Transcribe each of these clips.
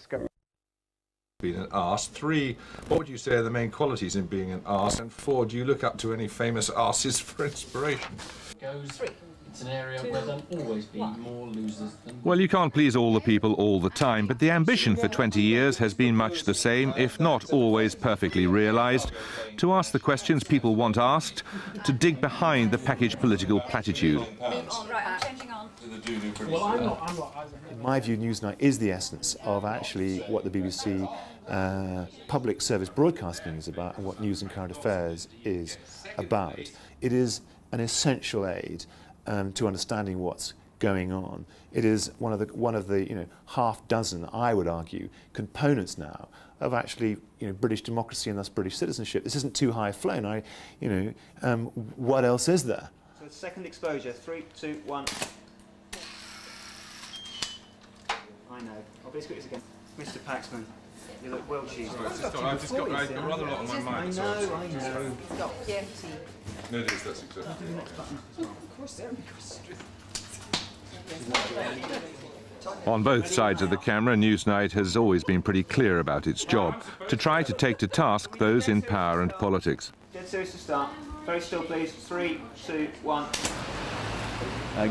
Yes, go. Being an arse. 3, what would you say are the main qualities in being an arse? And 4, do you look up to any famous arses for inspiration? It's an area where there'll always be more losers than... Well, you can't please all the people all the time, but the ambition for 20 years has been much the same, if not always perfectly realised, to ask the questions people want asked, to dig behind the packaged political platitude. In my view, Newsnight is the essence of actually what the BBC public service broadcasting is about and what news and current affairs is about. It is an essential aid to understanding what's going on. It is one of the half dozen, I would argue, components now of actually British democracy and thus British citizenship. This isn't too high flown. What else is there? So second exposure, 3, 2, 1. I know. I'll be as quick as again. Mr. Paxman, you look well cheesed. I've just got rather a lot on my mind. I know. No, that's exactly. On both sides of the camera, Newsnight has always been pretty clear about its job, to try to take to task those in power and politics. Dead serious to start. Very still, please. 3, 2, 1.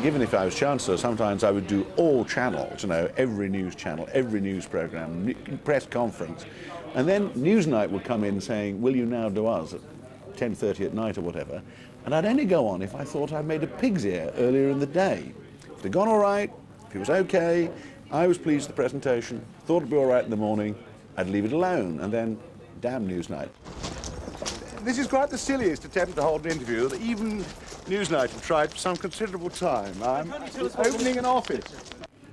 Given if I was Chancellor, sometimes I would do all channels, every news channel, every news programme, press conference. And then Newsnight would come in saying, will you now do us at 10:30 at night or whatever? And I'd only go on if I thought I'd made a pig's ear earlier in the day. If it had gone all right, if it was okay, I was pleased with the presentation, thought it'd be all right in the morning, I'd leave it alone, and then, damn Newsnight. This is quite the silliest attempt to hold an interview that even Newsnight have tried for some considerable time. I'm opening an office.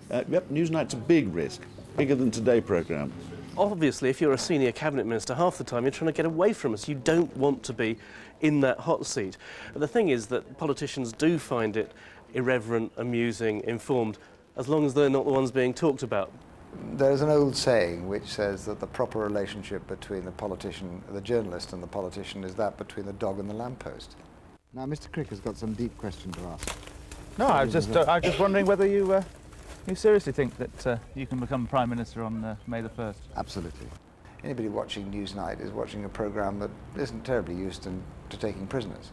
Yep, Newsnight's a big risk, bigger than Today programme. Obviously, if you're a senior cabinet minister, half the time you're trying to get away from us. You don't want to be in that hot seat. But the thing is that politicians do find it irreverent, amusing, informed, as long as they're not the ones being talked about. There's an old saying which says that the proper relationship between the journalist and the politician is that between the dog and the lamppost. Now, Mr. Crick has got some deep question to ask. No, I was just wondering whether you seriously think that you can become Prime Minister on May the 1st? Absolutely. Anybody watching Newsnight is watching a programme that isn't terribly used to taking prisoners.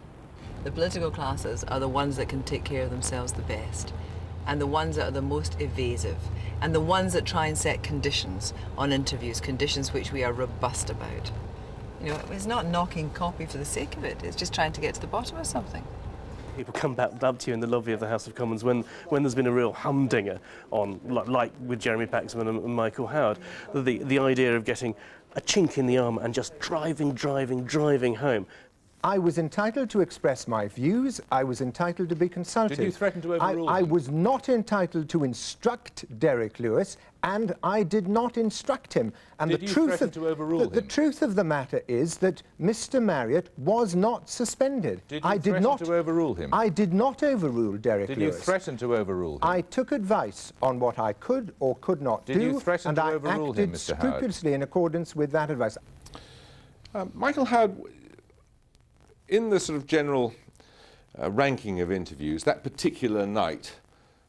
The political classes are the ones that can take care of themselves the best, and the ones that are the most evasive, and the ones that try and set conditions on interviews, conditions which we are robust about. It's not knocking copy for the sake of it, it's just trying to get to the bottom of something. People come back up to you in the lobby of the House of Commons when there's been a real humdinger on, like with Jeremy Paxman and Michael Howard, the idea of getting a chink in the armour and just driving home. I was entitled to express my views. I was entitled to be consulted. Did you threaten to overrule I him? was not entitled to instruct Derek Lewis, and I did not instruct him. And Did you threaten to overrule him? The truth of the matter is that Mr. Marriott was not suspended. Did you threaten to overrule him? I did not overrule Derek Lewis. Did you threaten to overrule him? I took advice on what I could or could not do. Did you threaten to overrule him, Mr. Howard? And I acted scrupulously in accordance with that advice. Michael Howard, in the sort of general ranking of interviews, that particular night,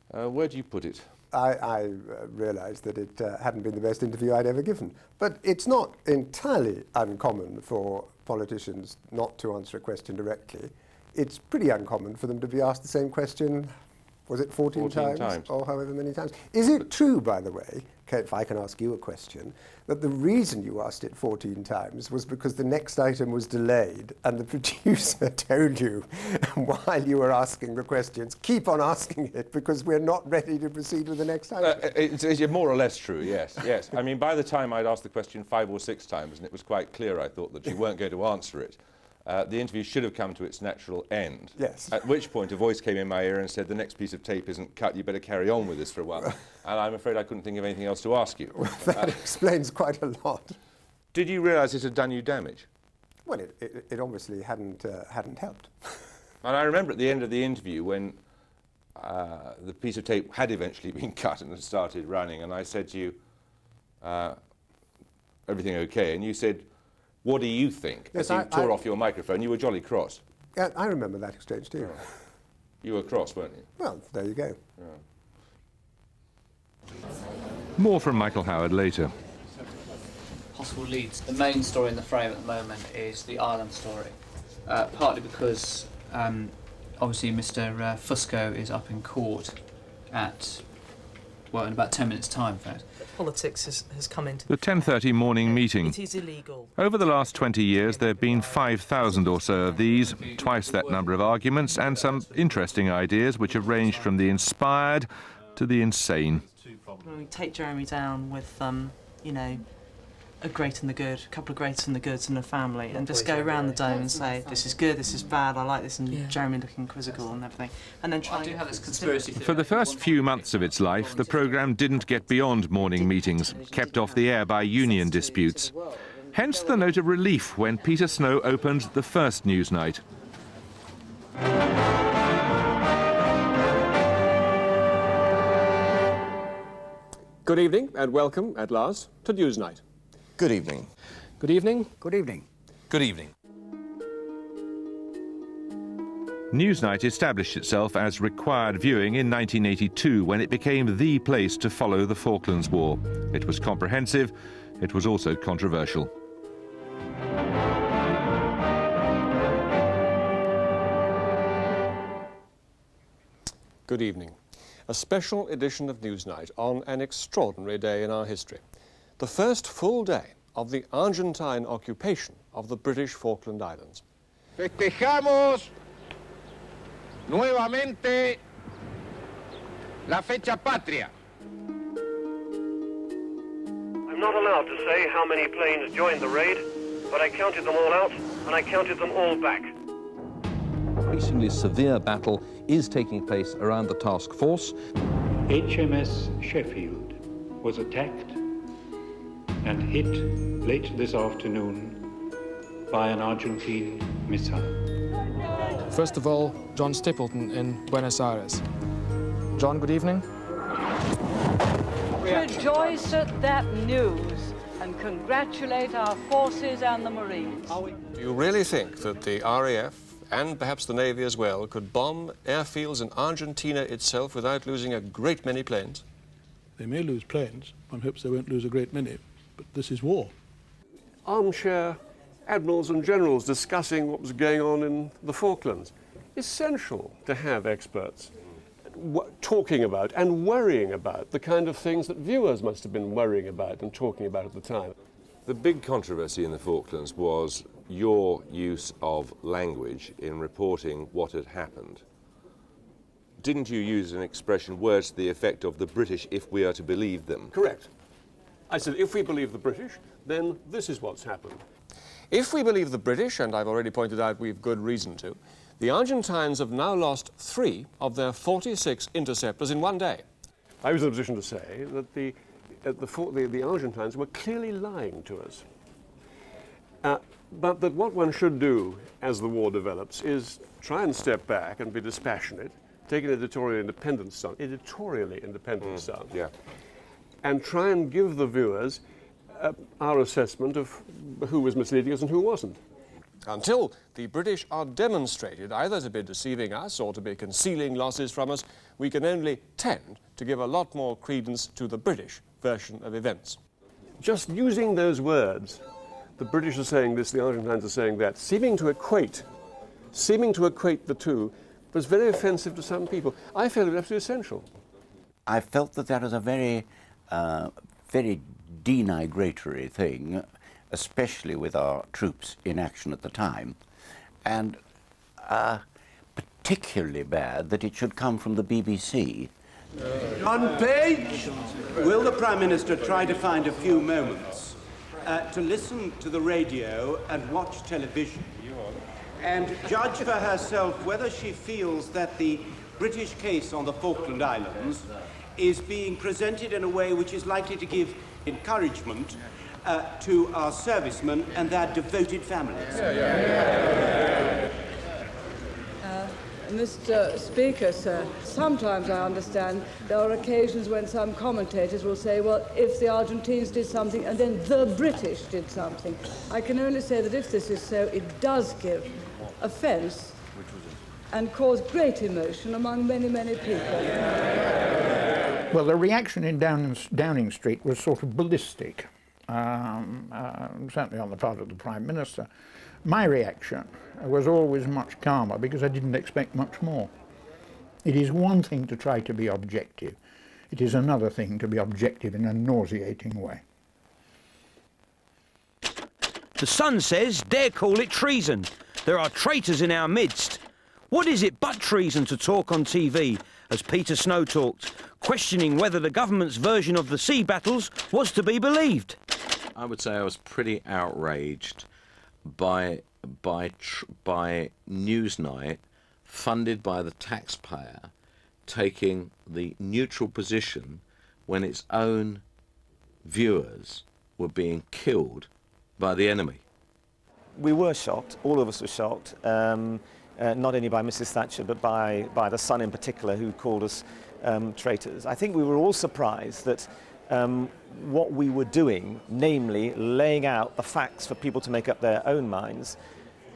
where do you put it? I realised that it hadn't been the best interview I'd ever given. But it's not entirely uncommon for politicians not to answer a question directly. It's pretty uncommon for them to be asked the same question, was it 14 times? Or however many times. Is it true, by the way, if I can ask you a question, that the reason you asked it 14 times was because the next item was delayed and the producer told you while you were asking the questions, keep on asking it because we're not ready to proceed with the next item? It's more or less true, yes. I mean, by the time I'd asked the question 5 or 6 times and it was quite clear, I thought, that you weren't going to answer it, the interview should have come to its natural end. Yes. At which point a voice came in my ear and said, the next piece of tape isn't cut, you better carry on with this for a while. And I'm afraid I couldn't think of anything else to ask you. Well, that explains quite a lot. Did you realise it had done you damage? Well, it obviously hadn't helped. And I remember at the end of the interview when the piece of tape had eventually been cut and had started running, and I said to you, everything okay? And you said, what do you think? Yes, as you tore off your microphone. You were jolly cross. Yeah, I remember that exchange too. Oh. You were cross, weren't you? Well, there you go. Yeah. More from Michael Howard later. possible leads. The main story in the frame at the moment is the Ireland story, partly because obviously Mr. Fusco is up in court at, well, in about 10 minutes' time, in fact. Politics has come into The 10:30 morning meeting. It is illegal. Over the last 20 years, there have been 5,000 or so of these, twice that number of arguments, and some interesting ideas which have ranged from the inspired to the insane. We take Jeremy down with, you know, a great and the good, a couple of greats and the goods in a family, and just go around the dome and say, this is good, this is bad, I like this, and Jeremy looking quizzical and everything. And then try I do have this conspiracy theory. For the first few months of its life, the programme didn't get beyond morning meetings, kept off the air by union disputes. Hence the note of relief when Peter Snow opened the first Newsnight. Good evening and welcome, at last, to Newsnight. Good evening. Good evening. Good evening. Good evening. Newsnight established itself as required viewing in 1982 when it became the place to follow the Falklands War. It was comprehensive, it was also controversial. Good evening. A special edition of Newsnight on an extraordinary day in our history. The first full day of the Argentine occupation of the British Falkland Islands. Festejamos nuevamente la fecha patria. I'm not allowed to say how many planes joined the raid, but I counted them all out, and I counted them all back. Increasingly severe battle is taking place around the task force. HMS Sheffield was attacked and hit late this afternoon by an Argentine missile. First of all, John Stapleton in Buenos Aires. John, good evening. Rejoice at that news and congratulate our forces and the Marines. Do you really think that the RAF and perhaps the Navy as well could bomb airfields in Argentina itself without losing a great many planes? They may lose planes. One hopes they won't lose a great many, but this is war. Armchair admirals and generals discussing what was going on in the Falklands. Essential to have experts talking about and worrying about the kind of things that viewers must have been worrying about and talking about at the time. The big controversy in the Falklands was your use of language in reporting what had happened. Didn't you use an expression, words to the effect of the British, if we are to believe them? Correct. I said, if we believe the British, then this is what's happened. If we believe the British, and I've already pointed out we've good reason to, the Argentines have now lost 3 of their 46 interceptors in one day. I was in a position to say that the Argentines were clearly lying to us. But that what one should do as the war develops is try and step back and be dispassionate, take an editorially independent stance, and try and give the viewers our assessment of who was misleading us and who wasn't. Until the British are demonstrated either to be deceiving us or to be concealing losses from us, we can only tend to give a lot more credence to the British version of events. Just using those words, the British are saying this, the Argentines are saying that, seeming to equate the two, was very offensive to some people. I felt it was absolutely essential. I felt that that was a very, very denigratory thing, especially with our troops in action at the time, and particularly bad that it should come from the BBC. On page, will the Prime Minister try to find a few moments to listen to the radio and watch television and judge for herself whether she feels that the British case on the Falkland Islands is being presented in a way which is likely to give encouragement to our servicemen and their devoted families. Mr. Speaker, sir, sometimes I understand there are occasions when some commentators will say, well, if the Argentines did something and then the British did something. I can only say that if this is so, it does give offence and cause great emotion among many, many people. Well, the reaction in Downing Street was sort of ballistic. certainly on the part of the Prime Minister, my reaction was always much calmer because I didn't expect much more. It is one thing to try to be objective. It is another thing to be objective in a nauseating way. The Sun says, dare call it treason. There are traitors in our midst. What is it but treason to talk on TV, as Peter Snow talked, questioning whether the government's version of the sea battles was to be believed? I would say I was pretty outraged by Newsnight, funded by the taxpayer, taking the neutral position when its own viewers were being killed by the enemy. We were shocked, all of us were shocked, not only by Mrs. Thatcher but by the Sun in particular, who called us traitors. I think we were all surprised that what we were doing, namely laying out the facts for people to make up their own minds,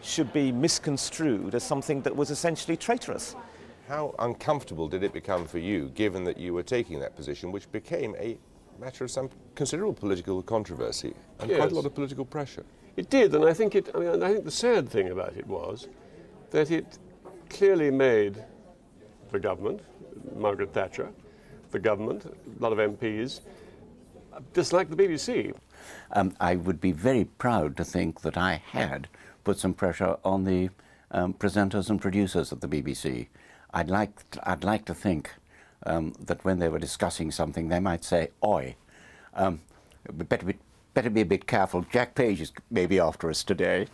should be misconstrued as something that was essentially traitorous. How uncomfortable did it become for you, given that you were taking that position, which became a matter of some considerable political controversy and quite a lot of political pressure? It did, and I think the sad thing about it was that it clearly made the government, Margaret Thatcher, the government, a lot of MPs, dislike the BBC. I would be very proud to think that I had put some pressure on the presenters and producers at the BBC. I'd like to think that when they were discussing something, they might say, "Oi, better be a bit careful. Jack Page is maybe after us today."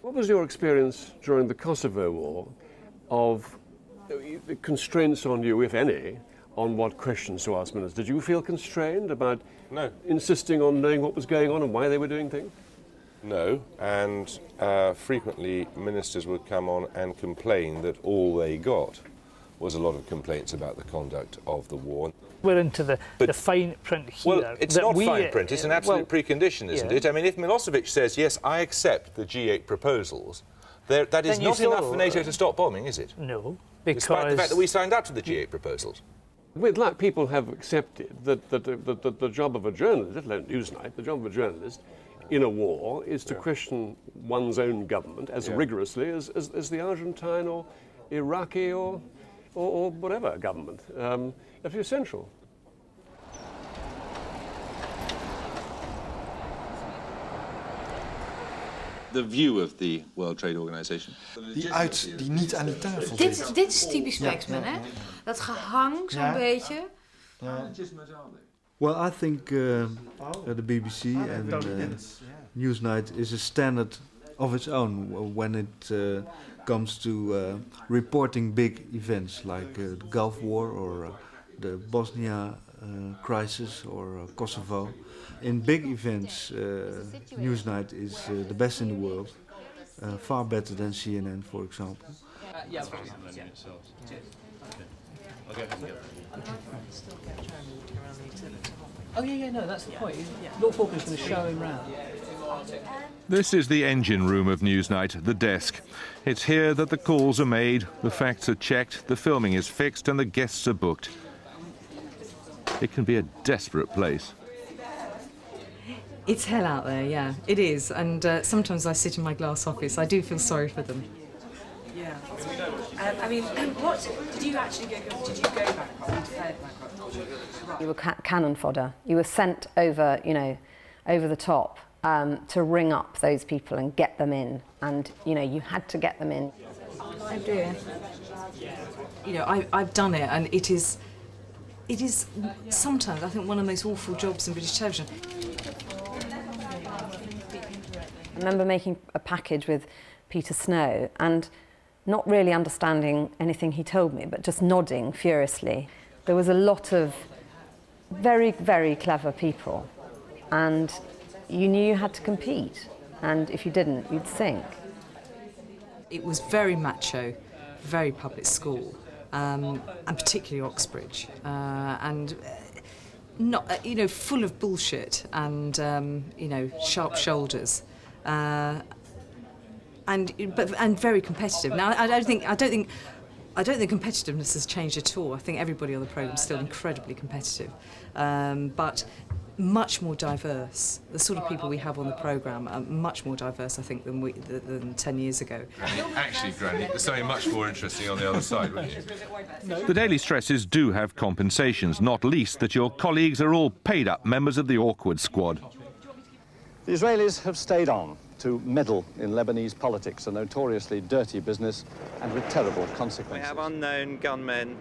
What was your experience during the Kosovo War of the constraints on you, if any, on what questions to ask ministers? Did you feel constrained about insisting on knowing what was going on and why they were doing things? No, and frequently ministers would come on and complain that all they got was a lot of complaints about the conduct of the war. We're into the fine print here. Well, it's not fine print, it's an absolute precondition, isn't it? I mean, if Milosevic says, yes, I accept the G8 proposals, that is not enough for NATO to stop bombing, is it? No, because... Despite the fact that we signed up to the G8 proposals. People have accepted that the job of a journalist, let alone Newsnight, the job of a journalist in a war is to question one's own government as rigorously as the Argentine or Iraqi or whatever government. That's essential. The view of the World Trade Organization. Die niet aan die tafel zit. Dit is typisch Paxman, hè? Dat gehang zo'n beetje. Well, I think the BBC and Newsnight is a standard of its own when it comes to reporting big events like the Gulf War or the Bosnia crisis or Kosovo. In big events, Newsnight is the best in the world, far better than CNN, for example. Oh yeah, no, that's the point. Lord Falkland's going to show him round. This is the engine room of Newsnight, the desk. It's here that the calls are made, the facts are checked, the filming is fixed and the guests are booked. It can be a desperate place. It's hell out there, yeah, it is. And sometimes I sit in my glass office. I do feel sorry for them. Yeah. I mean, what did you actually go back? Did you go back? You were cannon fodder. You were sent over, over the top to ring up those people and get them in. And you had to get them in. I do. I've done it, and it is sometimes I think one of the most awful jobs in British television. I remember making a package with Peter Snow and not really understanding anything he told me, but just nodding furiously. There was a lot of very, very clever people, and you knew you had to compete, and if you didn't, you'd sink. It was very macho, very public school, and particularly Oxbridge, and not, full of bullshit and, sharp shoulders. And very competitive. Now, I don't think competitiveness has changed at all. I think everybody on the programme is still incredibly competitive. But much more diverse. The sort of people we have on the programme are much more diverse, I think, than 10 years ago. Actually, Granny, there's something much more interesting on the other side, wouldn't you? The daily stresses do have compensations, not least that your colleagues are all paid-up members of the awkward squad. The Israelis have stayed on to meddle in Lebanese politics, a notoriously dirty business and with terrible consequences. We have unknown gunmen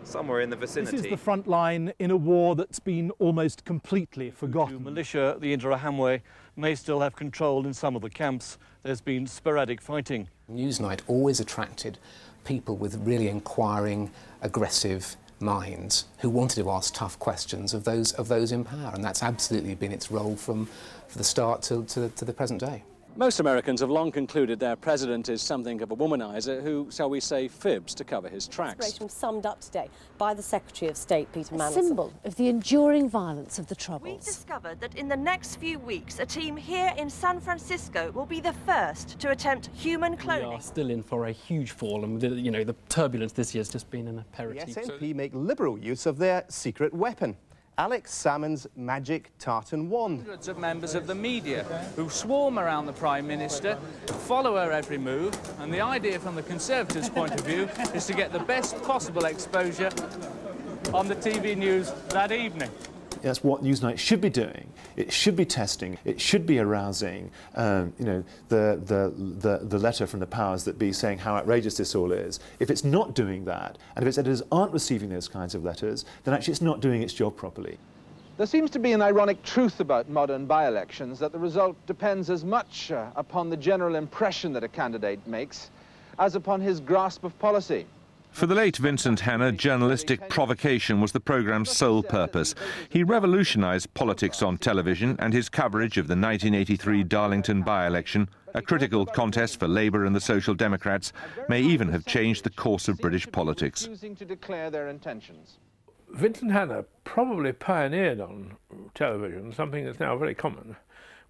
somewhere in the vicinity. This is the front line in a war that's been almost completely forgotten. Militia, the Indra Hamwe, may still have control in some of the camps. There's been sporadic fighting. Newsnight always attracted people with really inquiring, aggressive minds who wanted to ask tough questions of those in power, and that's absolutely been its role from the start to the present day. Most Americans have long concluded their president is something of a womanizer who, shall we say, fibs to cover his tracks. Inspiration summed up today by the Secretary of State, Peter Mandelson. Symbol of the enduring violence of the Troubles. We've discovered that in the next few weeks, a team here in San Francisco will be the first to attempt human cloning. We are still in for a huge fall, and the turbulence this year has just been an aperitif. The SNP make liberal use of their secret weapon, Alex Salmond's magic tartan wand. Hundreds of members of the media who swarm around the Prime Minister, follow her every move, and the idea from the Conservatives' point of view is to get the best possible exposure on the TV news that evening. That's what Newsnight should be doing. It should be testing. It should be arousing, the letter from the powers that be saying how outrageous this all is. If it's not doing that, and if its editors aren't receiving those kinds of letters, then actually it's not doing its job properly. There seems to be an ironic truth about modern by-elections, that the result depends as much upon the general impression that a candidate makes as upon his grasp of policy. For the late Vincent Hannah, journalistic provocation was the programme's sole purpose. He revolutionised politics on television, and his coverage of the 1983 Darlington by-election, a critical contest for Labour and the Social Democrats, may even have changed the course of British politics. To declare their intentions. Vincent Hannah probably pioneered on television something that's now very common,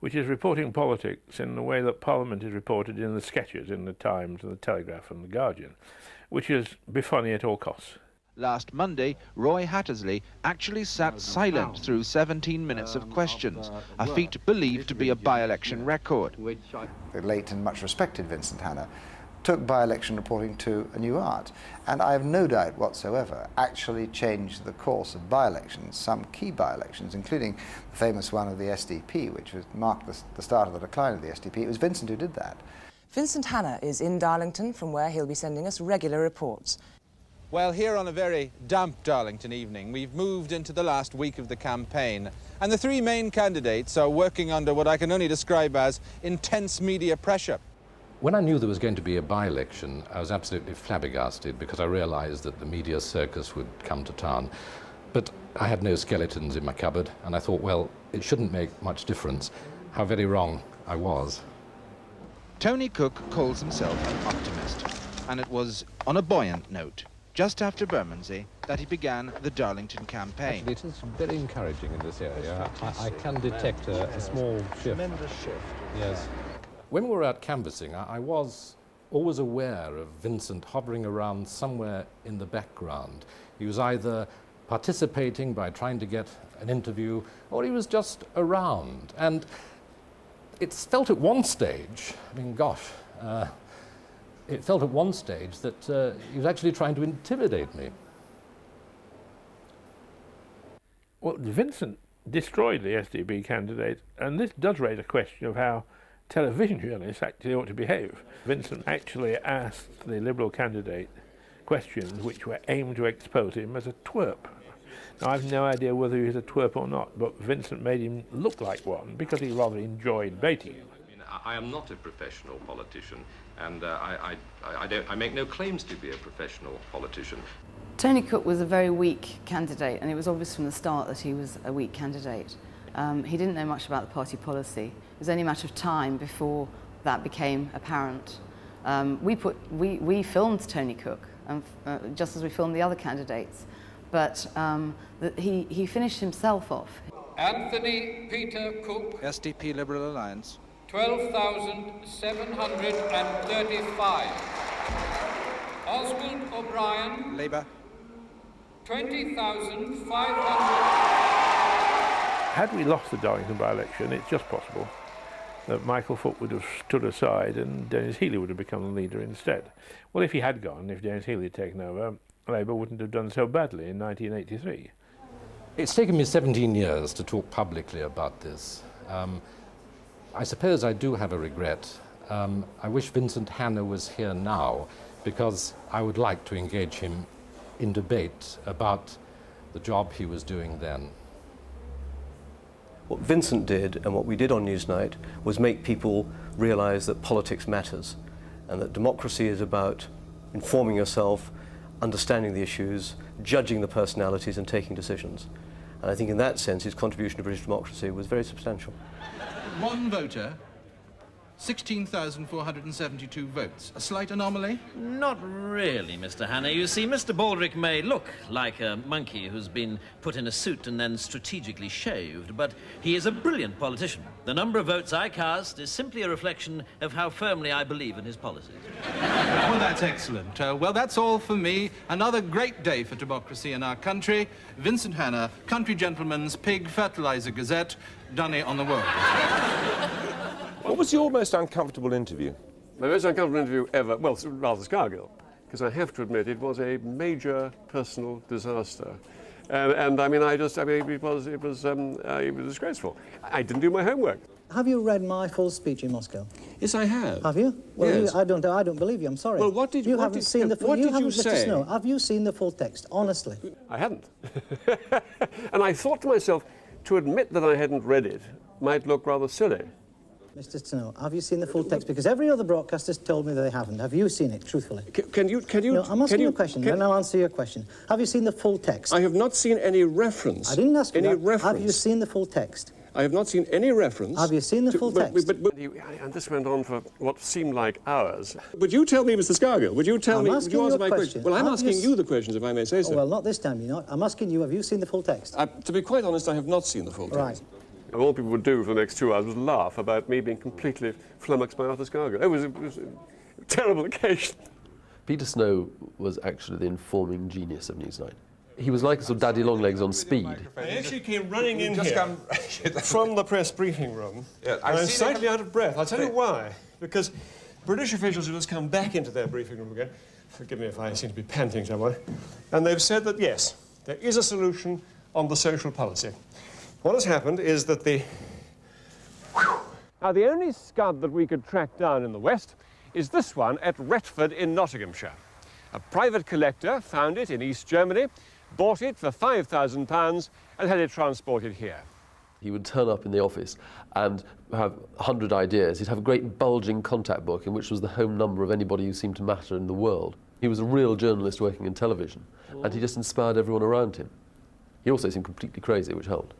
which is reporting politics in the way that Parliament is reported in the sketches in the Times and the Telegraph and the Guardian, which is be funny at all costs. Last Monday, Roy Hattersley actually sat silent through 17 minutes of questions, a feat believed to be a by-election record. The late and much respected Vincent Hannah took by-election reporting to a new art, and I have no doubt whatsoever actually changed the course of by-elections, some key by-elections, including the famous one of the SDP, which marked the start of the decline of the SDP. It was Vincent who did that. Vincent Hannah is in Darlington, from where he'll be sending us regular reports. Well, here on a very damp Darlington evening, we've moved into the last week of the campaign, and the three main candidates are working under what I can only describe as intense media pressure. When I knew there was going to be a by-election, I was absolutely flabbergasted because I realised that the media circus would come to town. But I had no skeletons in my cupboard, and I thought, well, it shouldn't make much difference. How very wrong I was. Tony Cook calls himself an optimist, and it was on a buoyant note, just after Bermondsey, that he began the Darlington campaign. Actually, it is very encouraging in this area. I can detect a small shift. Tremendous shift. Yes. When we were out canvassing, I was always aware of Vincent hovering around somewhere in the background. He was either participating by trying to get an interview, or he was just around. And it's felt at one stage, I mean, gosh, it felt at one stage that he was actually trying to intimidate me. Well, Vincent destroyed the SDP candidate, and this does raise a question of how television journalists actually ought to behave. Vincent actually asked the Liberal candidate questions which were aimed to expose him as a twerp. Now, I've no idea whether he was a twerp or not, but Vincent made him look like one because he rather enjoyed baiting him. I am not a professional politician, and I make no claims to be a professional politician. Tony Cook was a very weak candidate, and it was obvious from the start that he was a weak candidate. He didn't know much about the party policy. It was only a matter of time before that became apparent. We filmed Tony Cook, just as we filmed the other candidates, but he finished himself off. Anthony Peter Cook, SDP Liberal Alliance. 12,735. Oswald O'Brien, Labour. 20,500. Had we lost the Darlington by-election, it's just possible that Michael Foot would have stood aside and Dennis Healey would have become the leader instead. Well, if he had gone, if Dennis Healey had taken over, Labour wouldn't have done so badly in 1983. It's taken me 17 years to talk publicly about this. I suppose I do have a regret. I wish Vincent Hannah was here now, because I would like to engage him in debate about the job he was doing then. What Vincent did and what we did on Newsnight was make people realise that politics matters and that democracy is about informing yourself, understanding the issues, judging the personalities and taking decisions. And I think in that sense his contribution to British democracy was very substantial. One voter, 16,472 votes. A slight anomaly? Not really, Mr. Hannah. You see, Mr. Baldrick may look like a monkey who's been put in a suit and then strategically shaved, but he is a brilliant politician. The number of votes I cast is simply a reflection of how firmly I believe in his policies. Well, that's excellent. Well, that's all for me. Another great day for democracy in our country. Vincent Hannah, Country Gentleman's Pig Fertiliser Gazette, Dunny on the World. What was your most uncomfortable interview? My most uncomfortable interview ever, well, rather Scargill, because I have to admit it was a major personal disaster. And I mean, it was disgraceful. I didn't do my homework. Have you read my full speech in Moscow? Yes, I have. Have you? Well, yes. I don't believe you. I'm sorry. Well, what did you haven't seen the full? What did you say? Mr. Snow, have you seen the full text? Honestly, I hadn't. And I thought to myself, to admit that I hadn't read it might look rather silly. Mr. Snow, have you seen the full text? Because every other broadcaster's told me they haven't. Have you seen it, truthfully? Can you? No, I'm asking you a question, then I'll answer your question. Have you seen the full text? I have not seen any reference. I didn't ask you any that. reference. Have you seen the full text? I have not seen any reference. Have you seen the full text? And this went on for what seemed like hours. Would you tell me, Mr. Scargill? Would you tell me? Would you answer my question? Well, I'm asking you the questions, if I may say so. Oh, well, not this time, you're not. I'm asking you, have you seen the full text? To be quite honest, I have not seen the full text. Right. And all people would do for the next 2 hours was laugh about me being completely flummoxed by Arthur Scargill. It was a terrible occasion. Peter Snow was actually the informing genius of Newsnight. He was like a sort of Daddy Longlegs on speed. I actually came running in here from the press briefing room, and I was slightly out of breath. I'll tell you why. Because British officials have just come back into their briefing room again. Forgive me if I seem to be panting somewhat. And they've said that, yes, there is a solution on the social policy. What has happened is that Now, the only scud that we could track down in the West is this one at Retford in Nottinghamshire. A private collector found it in East Germany, bought it for £5,000 and had it transported here. He would turn up in the office and have 100 ideas. He'd have a great bulging contact book in which was the home number of anybody who seemed to matter in the world. He was a real journalist working in television, and he just inspired everyone around him. He also seemed completely crazy, which helped.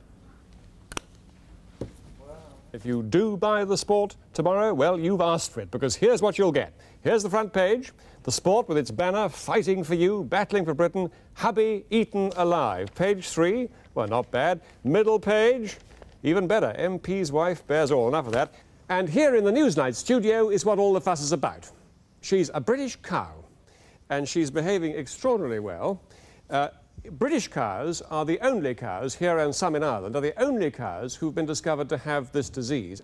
If you do buy the Sport tomorrow, well, you've asked for it, because here's what you'll get. Here's the front page, the Sport with its banner, fighting for you, battling for Britain, hubby eaten alive. Page 3, well, not bad. Middle page, even better, MP's wife bears all, enough of that. And here in the Newsnight studio is what all the fuss is about. She's a British cow, and she's behaving extraordinarily well. British cows are the only cows, here and some in Ireland, are the only cows who've been discovered to have this disease.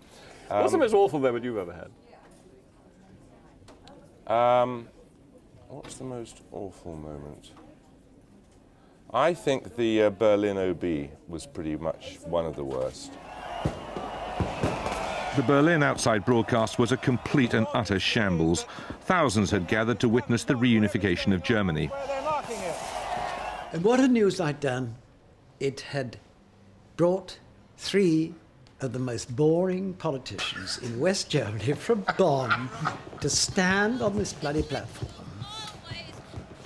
What's the most awful moment you've ever had? What's the most awful moment? I think the Berlin OB was pretty much one of the worst. The Berlin outside broadcast was a complete and utter shambles. Thousands had gathered to witness the reunification of Germany. And what had Newsnight done? It had brought 3 of the most boring politicians in West Germany from Bonn to stand on this bloody platform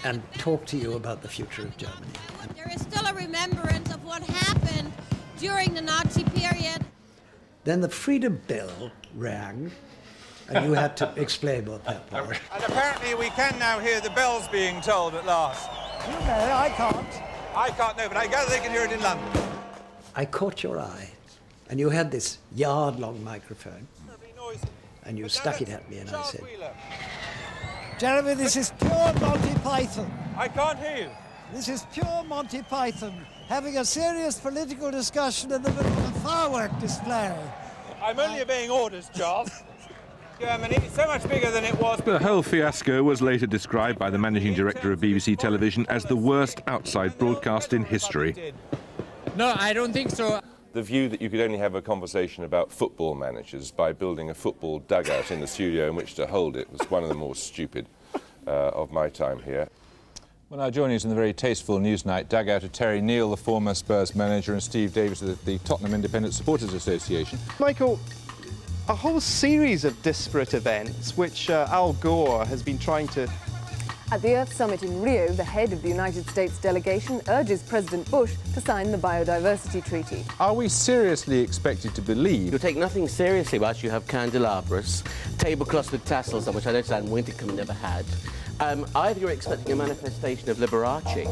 and talk to you about the future of Germany. There is still a remembrance of what happened during the Nazi period. Then the Freedom Bell rang, and you had to explain what that was. And apparently we can now hear the bells being tolled at last. You may, I can't. I can't know, but I gather they can hear it in London. I caught your eye, and you had this yard-long microphone, and you stuck it at me, and I said, Jeremy, this is pure Monty Python. I can't hear you. This is pure Monty Python, having a serious political discussion in the middle of a firework display. I'm only obeying orders, Charles. Germany is so much bigger than it was. The whole fiasco was later described by the managing director of BBC Television as the worst outside broadcast in history. No, I don't think so. The view that you could only have a conversation about football managers by building a football dugout in the studio in which to hold it was one of the more stupid of my time here. Well, now joining us in the very tasteful Newsnight dugout are Terry Neal, the former Spurs manager, and Steve Davis of the Tottenham Independent Supporters Association. Michael, a whole series of disparate events which Al Gore has been trying to... At the Earth Summit in Rio, the head of the United States delegation urges President Bush to sign the Biodiversity Treaty. Are we seriously expected to believe... You'll take nothing seriously whilst you have candelabras, tablecloths with tassels on, which I noticed Anne Wintercombe never had. Either you're expecting a manifestation of Liberace,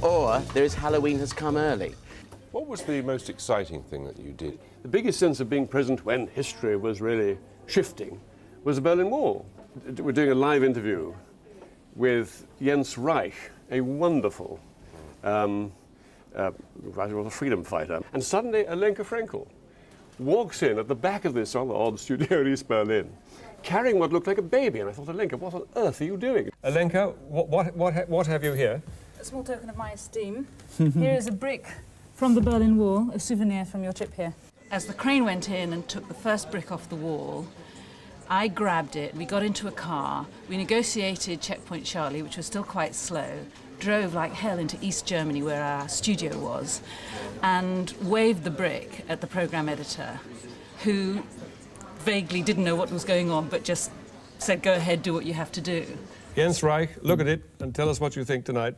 or there is Halloween has come early. What was the most exciting thing that you did? The biggest sense of being present when history was really shifting was the Berlin Wall. We're doing a live interview with Jens Reich, a wonderful freedom fighter. And suddenly Alenka Frenkel walks in at the back of this rather odd studio in East Berlin, carrying what looked like a baby. And I thought, Alenka, what on earth are you doing? Alenka, what have you here? A small token of my esteem. Here is a brick from the Berlin Wall, a souvenir from your trip here. As the crane went in and took the first brick off the wall, I grabbed it, we got into a car, we negotiated Checkpoint Charlie, which was still quite slow, drove like hell into East Germany where our studio was, and waved the brick at the programme editor, who vaguely didn't know what was going on, but just said, go ahead, do what you have to do. Jens Reich, look at it and tell us what you think tonight.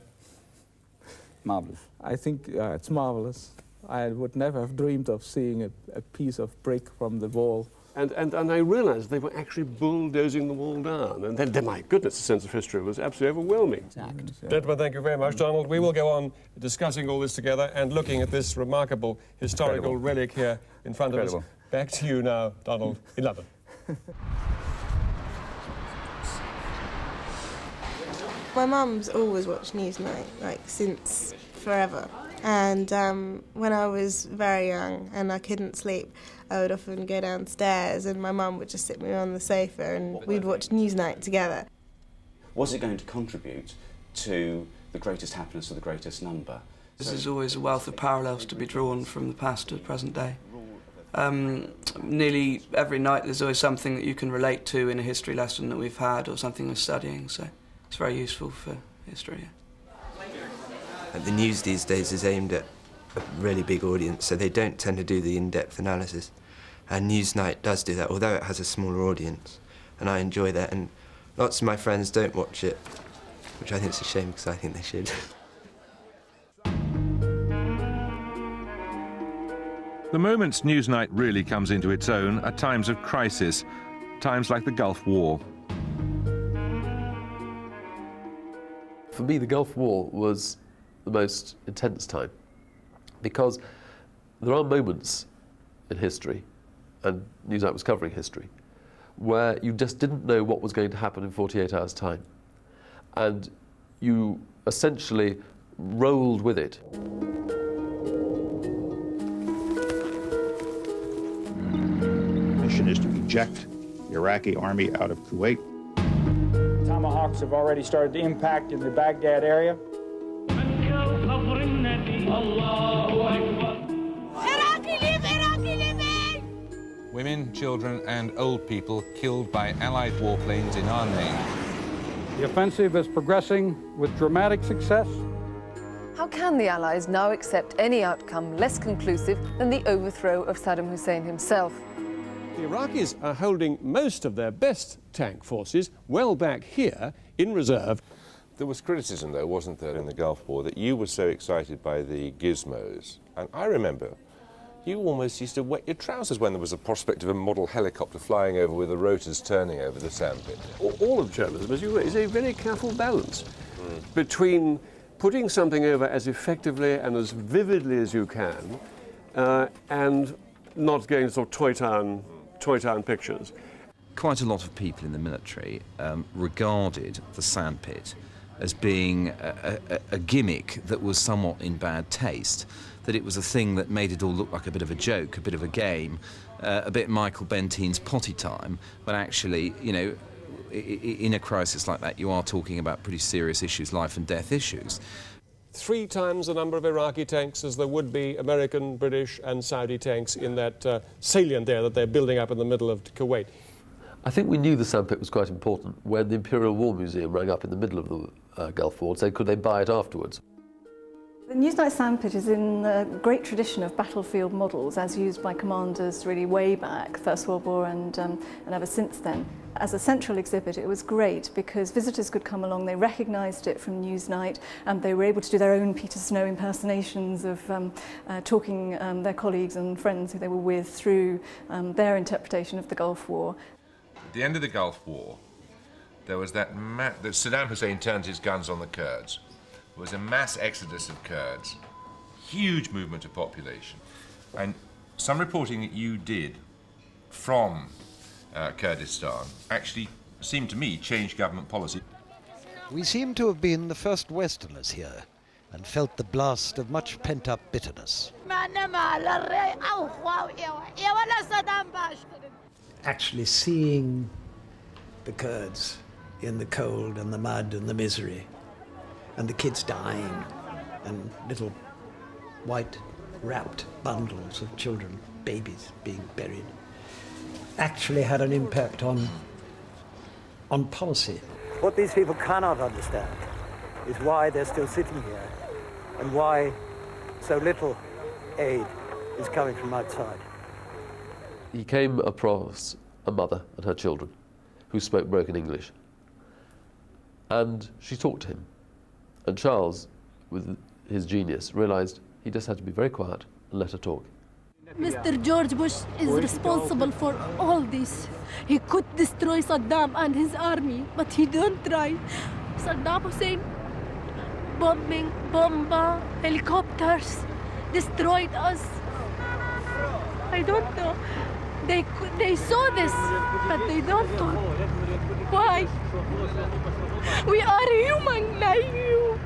Marvellous. I think it's marvellous. I would never have dreamed of seeing a piece of brick from the wall. And I realised they were actually bulldozing the wall down. And then, my goodness, the sense of history was absolutely overwhelming. Gentlemen, thank you very much. Donald, we will go on discussing all this together and looking at this remarkable historical relic here in front of us. Back to you now, Donald, in London. My mum's always watched Newsnight, like, since forever. And when I was very young and I couldn't sleep, I would often go downstairs and my mum would just sit me on the sofa and we'd watch Newsnight together. Was it going to contribute to the greatest happiness of the greatest number? There's always a wealth of parallels to be drawn from the past to the present day. Nearly every night there's always something that you can relate to in a history lesson that we've had or something we're studying, so it's very useful for history. The news these days is aimed at a really big audience, so they don't tend to do the in-depth analysis. And Newsnight does do that, although it has a smaller audience. And I enjoy that, and lots of my friends don't watch it, which I think is a shame because I think they should. The moments Newsnight really comes into its own are times of crisis, times like the Gulf War. For me, the Gulf War was the most intense time because there are moments in history, and Newsnight was covering history, where you just didn't know what was going to happen in 48 hours' time. And you essentially rolled with it. Mission is to eject the Iraqi army out of Kuwait. Tomahawks have already started to impact in the Baghdad area. Women, children and old people killed by Allied warplanes in our name. The offensive is progressing with dramatic success. How can the Allies now accept any outcome less conclusive than the overthrow of Saddam Hussein himself? The Iraqis are holding most of their best tank forces well back here in reserve. There was criticism, though, wasn't there, in the Gulf War, that you were so excited by the gizmos. And I remember you almost used to wet your trousers when there was a prospect of a model helicopter flying over with the rotors turning over the sandpit. All of journalism, as you know, is a very careful balance between putting something over as effectively and as vividly as you can and not going to sort of Toy Town pictures. Quite a lot of people in the military regarded the sandpit as being a gimmick that was somewhat in bad taste, that it was a thing that made it all look like a bit of a joke, a bit of a game, a bit Michael Bentine's potty time, but actually, you know, in a crisis like that, you are talking about pretty serious issues, life and death issues. 3 times the number of Iraqi tanks as there would be American, British and Saudi tanks in that salient there that they're building up in the middle of Kuwait. I think we knew the sandpit was quite important when the Imperial War Museum rang up in the middle of the Gulf War and said, could they buy it afterwards? The Newsnight sandpit is in the great tradition of battlefield models as used by commanders really way back, First World War and ever since then. As a central exhibit, it was great because visitors could come along, they recognised it from Newsnight, and they were able to do their own Peter Snow impersonations of talking their colleagues and friends who they were with through their interpretation of the Gulf War. At the end of the Gulf War, there was that Saddam Hussein turned his guns on the Kurds. There was a mass exodus of Kurds, huge movement of population. And some reporting that you did from Kurdistan actually seemed to me changed government policy. We seem to have been the first Westerners here and felt the blast of much pent-up bitterness. Actually seeing the Kurds in the cold and the mud and the misery, and the kids dying, and little white wrapped bundles of children, babies being buried, actually had an impact on policy. What these people cannot understand is why they're still sitting here and why so little aid is coming from outside. He came across a mother and her children who spoke broken English, and she talked to him. And Charles, with his genius, realised he just had to be very quiet and let her talk. Mr. George Bush is responsible for all this. He could destroy Saddam and his army, but he don't try. Saddam Hussein bombing, bomba, helicopters, destroyed us. I don't know. They saw this, but they don't talk. Why? We are human like you.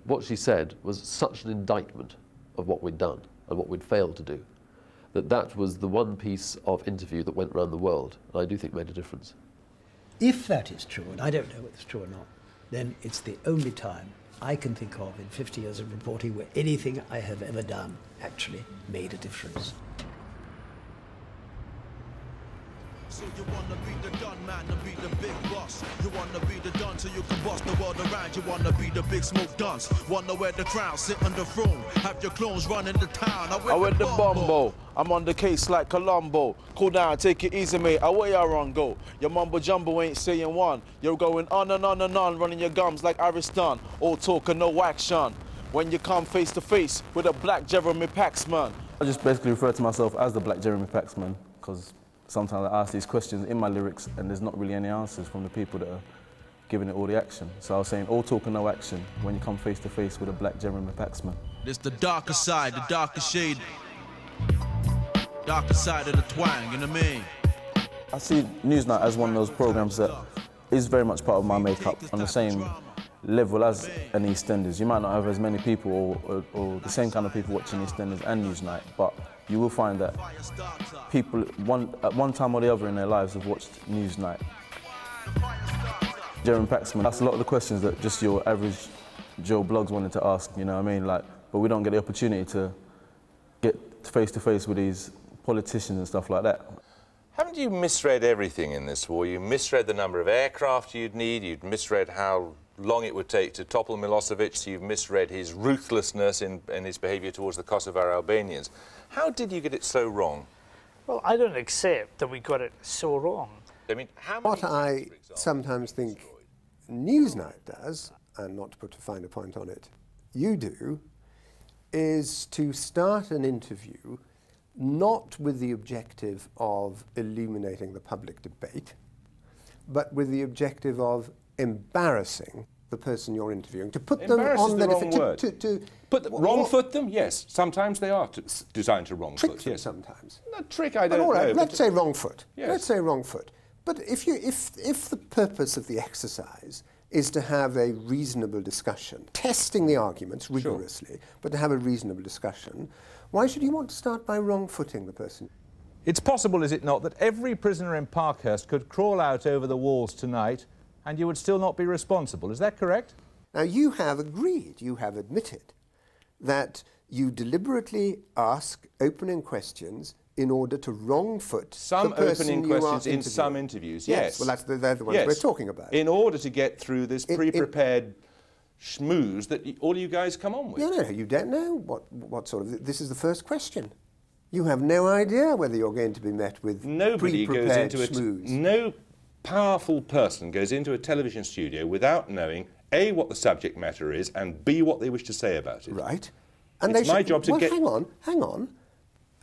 What she said was such an indictment of what we'd done and what we'd failed to do, that was the one piece of interview that went around the world, and I do think made a difference. If that is true, and I don't know whether it's true or not, then it's the only time I can think of in 50 years of reporting where anything I have ever done actually made a difference. So you wanna be the done man and be the big boss. You wanna be the done so you can boss the world around. You wanna be the big smoke dance. Wanna wear the crown, sit on the throne. Have your clones running the town. I wear the bombo. I'm on the case like Columbo. Cool down, take it easy, mate. Away I run, go. Your mumbo jumbo ain't saying one. You're going on and on and on, running your gums like Ariston. All talk and no action. When you come face to face with a black Jeremy Paxman. I just basically refer to myself as the black Jeremy Paxman because sometimes I ask these questions in my lyrics and there's not really any answers from the people that are giving it all the action. So I was saying, all talk and no action when you come face to face with a black Jeremy Paxman. It's the darker side, the darker shade. Darker side of the twang, you know what I mean? I see Newsnight as one of those programs that is very much part of my makeup on the same level as an EastEnders. You might not have as many people or the same kind of people watching EastEnders and Newsnight, but you will find that people at one time or the other in their lives have watched Newsnight. Jeremy Paxman, that's a lot of the questions that just your average Joe Bloggs wanted to ask, you know what I mean? But we don't get the opportunity to get face to face with these politicians and stuff like that. Haven't you misread everything in this war? You misread the number of aircraft you'd need, you'd misread how long it would take to topple Milosevic, you've misread his ruthlessness in his behaviour towards the Kosovar Albanians. How did you get it so wrong? Well, I don't accept that we got it so wrong. I mean, what I sometimes think Newsnight does, and not to put a finer point on it, you do, is to start an interview not with the objective of illuminating the public debate, but with the objective of embarrassing the person you're interviewing, to put them on the wrong word. Wrong-foot them? Yes, sometimes they are designed to wrong-foot. Trick them sometimes. No, trick, I don't all right, know. let's say wrong-foot. Yes. Let's say wrong-foot. But if the purpose of the exercise is to have a reasonable discussion, testing the arguments rigorously, but to have a reasonable discussion, why should you want to start by wrong-footing the person? It's possible, is it not, that every prisoner in Parkhurst could crawl out over the walls tonight and you would still not be responsible. Is that correct? Now, you have agreed, you have admitted that you deliberately ask opening questions in order to wrong-foot some the person opening you are questions in interviewing. some interviews, yes. Well, they're the ones we're talking about. In order to get through this pre-prepared schmooze that all you guys come on with. No, you don't know what sort of... This is the first question. You have no idea whether you're going to be met with Nobody goes pre-prepared into schmooze. No powerful person goes into a television studio without knowing A, what the subject matter is, and B, what they wish to say about it. Right. And it's my job to get... hang on.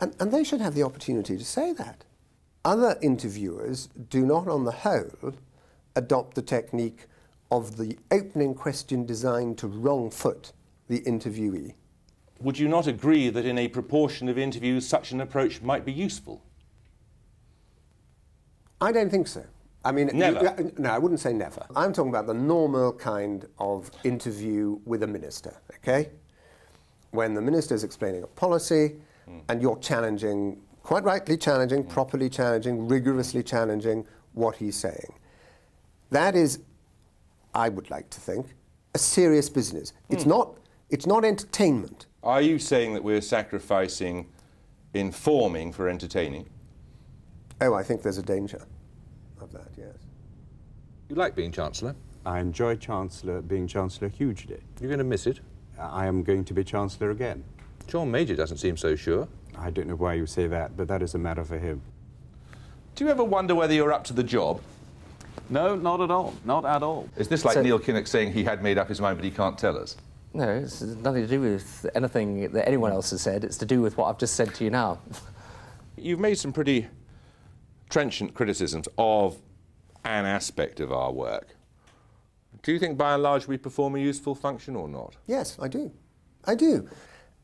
And they should have the opportunity to say that. Other interviewers do not, on the whole, adopt the technique of the opening question designed to wrong-foot the interviewee. Would you not agree that in a proportion of interviews such an approach might be useful? I don't think so. I mean, never. No, I wouldn't say never. I'm talking about the normal kind of interview with a minister, okay? When the minister is explaining a policy and you're challenging, quite rightly challenging, properly challenging, rigorously challenging what he's saying. That is, I would like to think, a serious business. It's not entertainment. Are you saying that we're sacrificing informing for entertaining? Oh, I think there's a danger of that, yes. You like being Chancellor? I enjoy being Chancellor hugely. You're going to miss it? I am going to be Chancellor again. John Major doesn't seem so sure. I don't know why you say that, but that is a matter for him. Do you ever wonder whether you're up to the job? No, not at all. Not at all. Is this like Neil Kinnock saying he had made up his mind but he can't tell us? No, it's nothing to do with anything that anyone else has said. It's to do with what I've just said to you now. You've made some pretty trenchant criticisms of an aspect of our work. Do you think by and large we perform a useful function or not? Yes, I do. I do.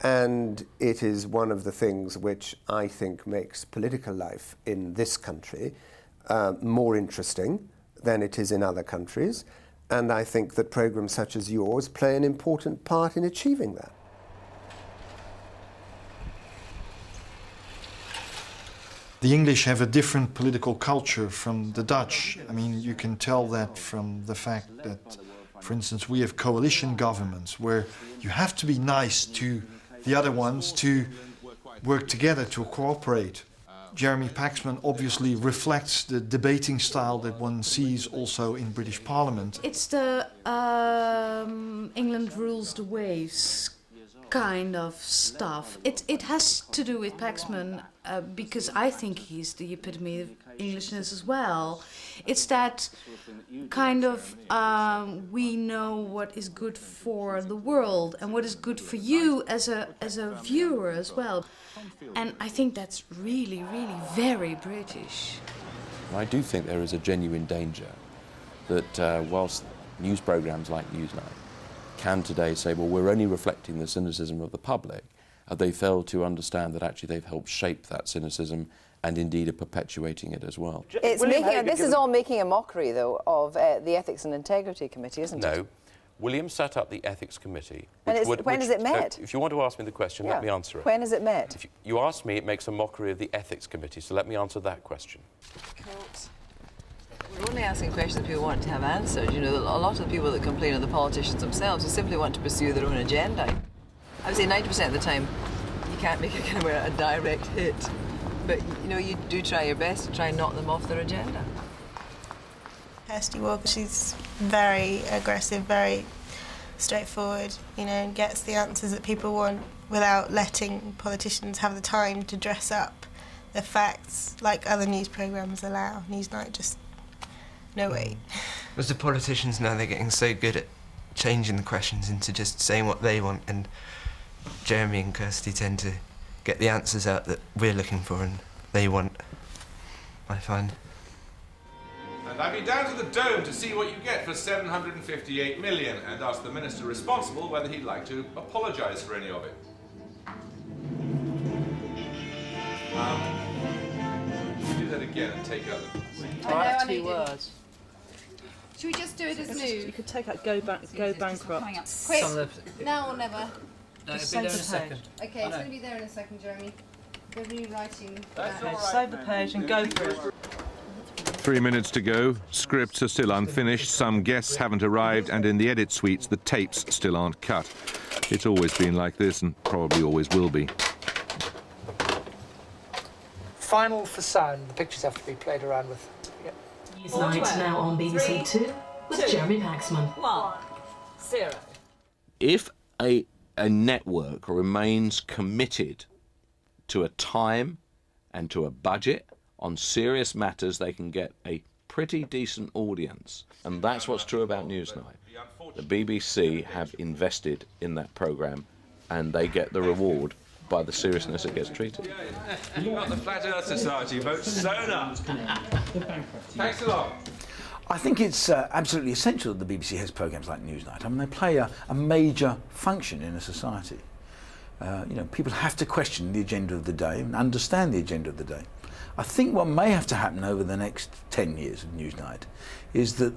And it is one of the things which I think makes political life in this country more interesting than it is in other countries. And I think that programmes such as yours play an important part in achieving that. The English have a different political culture from the Dutch. I mean, you can tell that from the fact that, for instance, we have coalition governments where you have to be nice to the other ones to work together, to cooperate. Jeremy Paxman obviously reflects the debating style that one sees also in British Parliament. It's the England rules the waves kind of stuff. It has to do with Paxman because I think he's the epitome of Englishness as well. It's that kind of we know what is good for the world and what is good for you as a viewer as well. And I think that's really, really very British. I do think there is a genuine danger that whilst news programmes like Newsnight can today say, well, we're only reflecting the cynicism of the public, they fail to understand that actually they've helped shape that cynicism and indeed are perpetuating it as well. This is all making a mockery, though, of the Ethics and Integrity Committee, isn't it? No. William set up the Ethics Committee. When is it met? If you want to ask me the question, let me answer it. When is it met? If you ask me, it makes a mockery of the Ethics Committee, so let me answer that question. We're only asking questions that people want to have answered. You know, a lot of the people that complain are the politicians themselves who simply want to pursue their own agenda. I would say 90% of the time you can't make a kind of a direct hit, but you know, you do try your best to try and knock them off their agenda. Kirsty Walker, she's very aggressive, very straightforward, you know, and gets the answers that people want without letting politicians have the time to dress up the facts like other news programmes allow. Newsnight just, no way. Because the politicians now, they're getting so good at changing the questions into just saying what they want, and Jeremy and Kirsty tend to get the answers out that we're looking for and they want, I find. And I've been down to the Dome to see what you get for 758 million and ask the minister responsible whether he'd like to apologise for any of it. Do that again and take up. Right, 2 words. Should we just do it as new? You could take out go bankrupt. Quick, now or never. No, it'll be there in a second. Okay, it's going to be there in a second, Jeremy. They're rewriting. Okay, save the page and go for it. 3 minutes to go. Scripts are still unfinished. Some guests haven't arrived, and in the edit suites, the tapes still aren't cut. It's always been like this, and probably always will be. Final for sound. The pictures have to be played around with. Yep. Newsnight now on BBC Two with Jeremy Paxman. 1, 0. If a network remains committed to a time and to a budget on serious matters, they can get a pretty decent audience. And that's what's true about Newsnight. The BBC have invested in that programme, and they get the reward by the seriousness it gets treated. You got the Flat Earth Society vote sewn up. Thanks a lot. I think it's absolutely essential that the BBC has programmes like Newsnight. I mean, they play a major function in a society. You know, people have to question the agenda of the day and understand the agenda of the day. I think what may have to happen over the next 10 years of Newsnight is that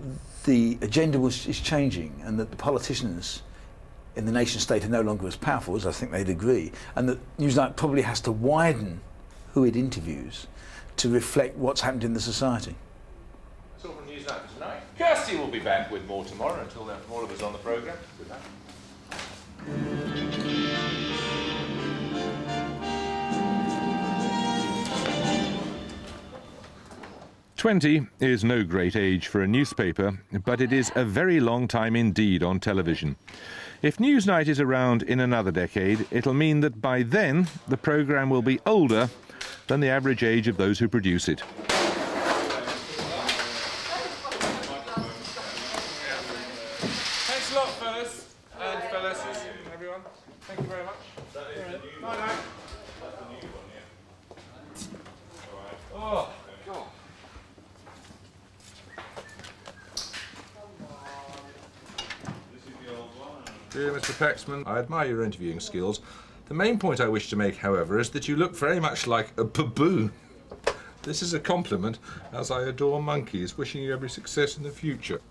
the agenda is changing, and that the politicians in the nation state are no longer as powerful, as I think they'd agree, and that Newsnight probably has to widen who it interviews to reflect what's happened in the society. That's all from Newsnight for tonight. Kirsty will be back with more tomorrow. Until then, from all of us on the programme, good night. 20 is no great age for a newspaper, but it is a very long time indeed on television. If Newsnight is around in another decade, it'll mean that by then the programme will be older than the average age of those who produce it. Thanks a lot, fellas and fellasses and everyone. Thank you very much. Bye-bye. Oh, God. Dear Mr. Paxman, I admire your interviewing skills. The main point I wish to make, however, is that you look very much like a baboon. This is a compliment, as I adore monkeys, wishing you every success in the future.